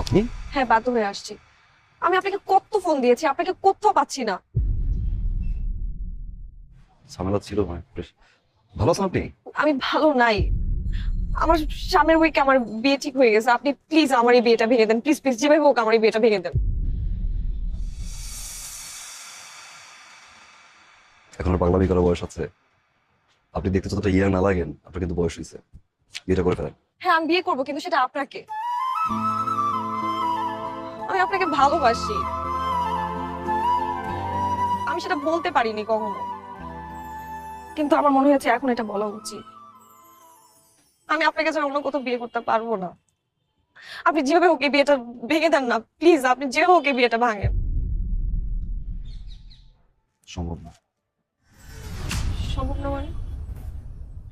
আপনি? হ্যাঁ, বাধ্য হয়ে আসছি। আমি আপনাকে কত ফোন দিয়েছি, আপনাকে কোথাও পাচ্ছি না। ঝামেলা ছিল মানে বেশ। ভালো আছেন আপনি? আমি ভালো নাই। আমার সামনের উইকে আমার বিয়ে ঠিক হয়ে গেছে। আপনি প্লিজ আমার এই বিয়েটা ভেঙে দেন, প্লিজ প্লিজ, যেভাবে হোক আমার এই বিয়েটা ভেঙে দেন। এখন আর পাগলামি করার বয়স আছে? আপনি দেখতে যতটা ইয়ার না লাগেন, আপনার কিন্তু বয়স হয়েছে। বিয়েটা করে ফেলেন। হ্যাঁ, আমি বিয়ে করবো, কিন্তু সেটা আপনাকে। আমি আপনাকে ভালোবাসি। আমি সেটা বলতে পারিনি কখনো, কিন্তু আমার মনে হয়েছে এখন এটা বলা উচিত। আমি আপনাকে ছাড়া অন্য কোথাও বিয়ে করতে পারবো না। আপনি যেভাবে হোক এই বিয়েটা ভেঙে দেন না প্লিজ, আপনি যেভাবে হোক এই বিয়েটা ভাঙেন। সম্ভব না। সম্ভব না মানে?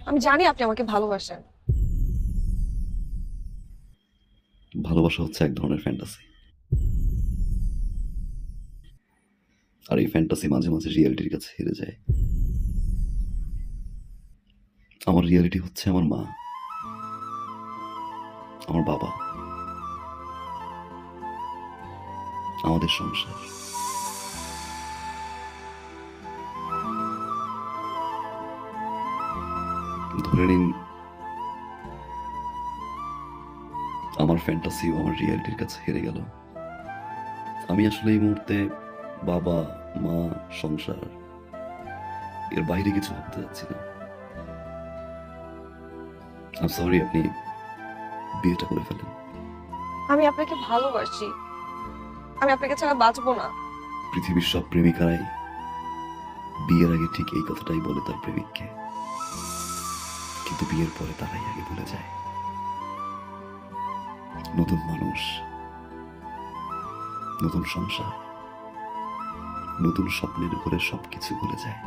আমি জানি আপনি আমাকে ভালোবাসেন। ভালোবাসা হচ্ছে এক ধরনের ফ্যান্টাসি, আর এই ফ্যান্টাসি মাঝে মাঝে রিয়েলিটির কাছে হেরে যায়। আমার রিয়েলিটি হচ্ছে আমার মা, আমার বাবা, আমাদের সংসার। ধরে নিন আমার ফ্যান্টাসিও আমার রিয়েলিটির কাছে হেরে গেল। আমি আসলে এই মুহূর্তে বাবা, মা, সংসার এর বাইরে কিছু ভাবতে যাচ্ছি না। আই সরি, আপনি বিয়েটা করে ফেলেন। আমি আপনাকে ভালোবাসি। আমি আপনাকে ছাড়া বাঁচবো না। পৃথিবীর সব প্রেমিকারাই বিয়ের আগে ঠিক এই কথাটাই বলে তার প্রেমিককে, কিন্তু বিয়ের পরে তারাই আগে ভুলে যায়। নতুন মানুষ, নতুন সংসার, নতুন স্বপ্নের ঘরে সবকিছু ভুলে যায়।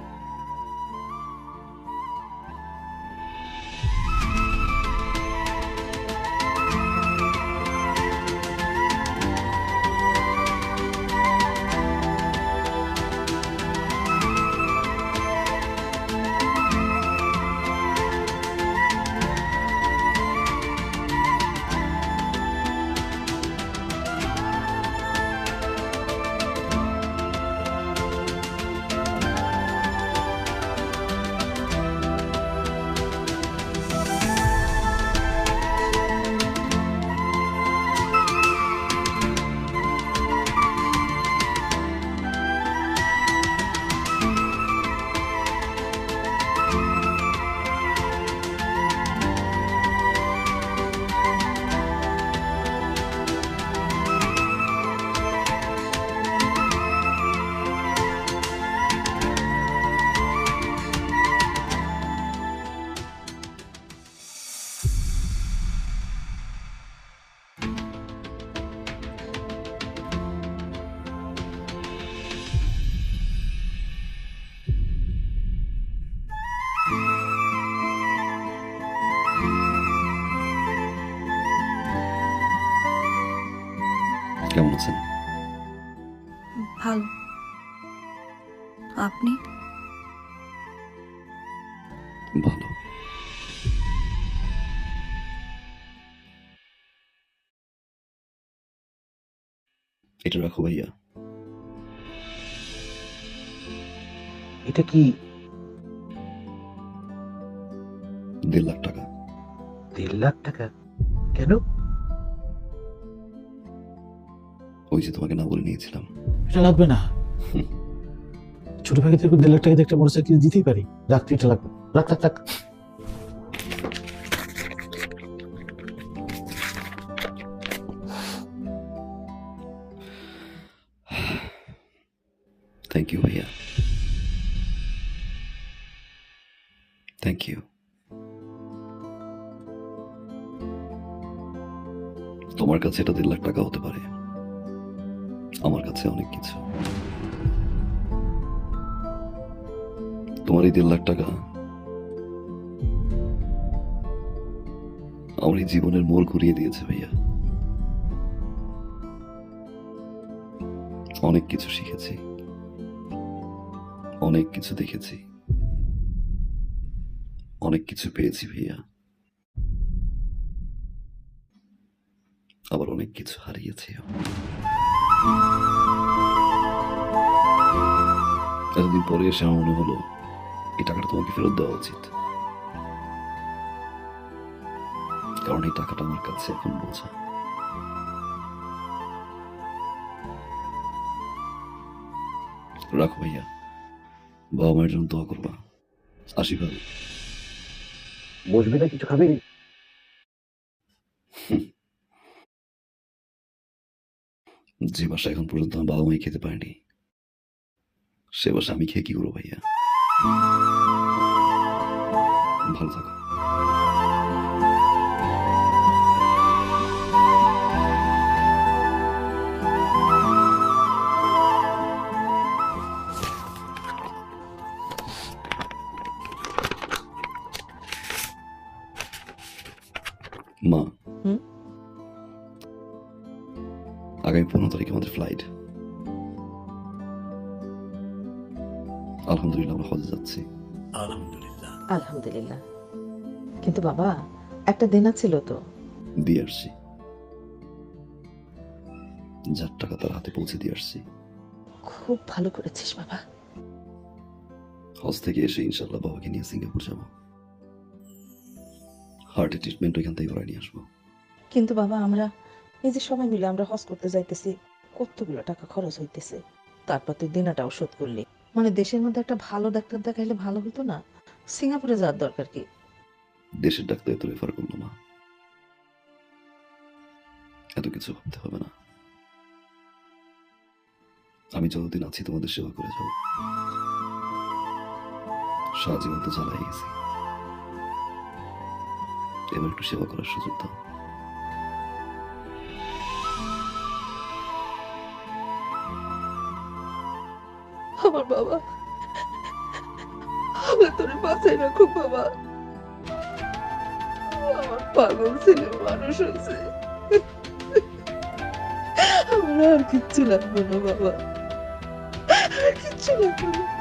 কেমন আছেন? ভালো। আপনি? ভালো। এটা রাখো ভাইয়া। এটা কি? 1.5 লাখ টাকা। 1.5 লাখ টাকা? কেন? ওই যে তোমাকে না বলে নিয়েছিলাম। এটা লাগবে না। ছোট ভাই থেকে 1.5 লাখ টাকা দিয়ে একটা মোটরসাইকেল দিতেই পারি। রাখতে এটা লাগবে। রাখ রাখ রাখ। থ্যাংক ইউ ভাইয়া, থ্যাংক ইউ। তোমার কাছে এটা 1.5 লাখ টাকা হতে পারে, আমার কাছে অনেক কিছু। তোমার এই 1.5 লাখ টাকা আমার এই জীবনের মোড় ঘুরিয়ে দিয়েছে ভাইয়া। অনেক কিছু শিখেছি, অনেক কিছু দেখেছি, অনেক কিছু পেয়েছি ভাইয়া। আবার অনেক কিছু হারিয়েছি। এতদিন পরে এসে আমার মনে হলো এই টাকাটা তোমাকে ফেরত দেওয়া উচিত, কারণ এই টাকাটা আমার কাছে এখন বোঝা। রাখো ভাইয়া, বাবা মায়ের জন্য দোয়া করবা। আসি ভাবি। বসবি না, কিছু খাবি? যে বাসা এখন পর্যন্ত আমার বাবা মাই খেতে পারেনি, সে বাসা আমি খেয়ে কি করবো ভাইয়া? ভালো থাকো। মা, হুম? আগামী 15 তারিখে আমাদের ফ্লাইট। আলহামদুলিল্লাহ আমরা হজে যাচ্ছি। আলহামদুলিল্লাহ। আলহামদুলিল্লাহ। কিন্তু বাবা, একটা দেনা ছিল তো। দিয়ে আসছি, যার টাকা তার হাতে পৌঁছে দিয়ে আসছি। খুব ভালো করেছিস বাবা। হজ থেকে এসে ইনশাল্লাহ বাবাকে নিয়ে সিঙ্গাপুর যাবো। হার্টের ট্রিটমেন্ট ওইখান থেকে করাই নিয়ে আসবো। কিন্তু বাবা, আমরা এই যে সবাই মিলে আমরা হজ করতে যাইতেছি, কতগুলো টাকা খরচ হইতেছে। তারপর তুই দেনাটাও শোধ করলি। মানে দেশের মধ্যে একটা ভালো ডাক্তার দেখাইলে ভালো হতো না? সিঙ্গাপুরে যাওয়ার দরকার কি? দেশের ডাক্তার তো রেফার করলো না, এত কিছু ভাবতে হবে না। আমি যতদিন আছি তোমাদের সেবা করে যাব। সারা জীবন তো জ্বালাই গেছি, এবার একটু সেবা করার সুযোগ দাও। আমার বাবা, আল্লাহ তোরে বাঁচাই রাখুক বাবা। আমার পাগল ছেলে মানুষ হয়েছে। আমার আর কিচ্ছু লাগবে না বাবা, আর কিচ্ছু লাগবে না।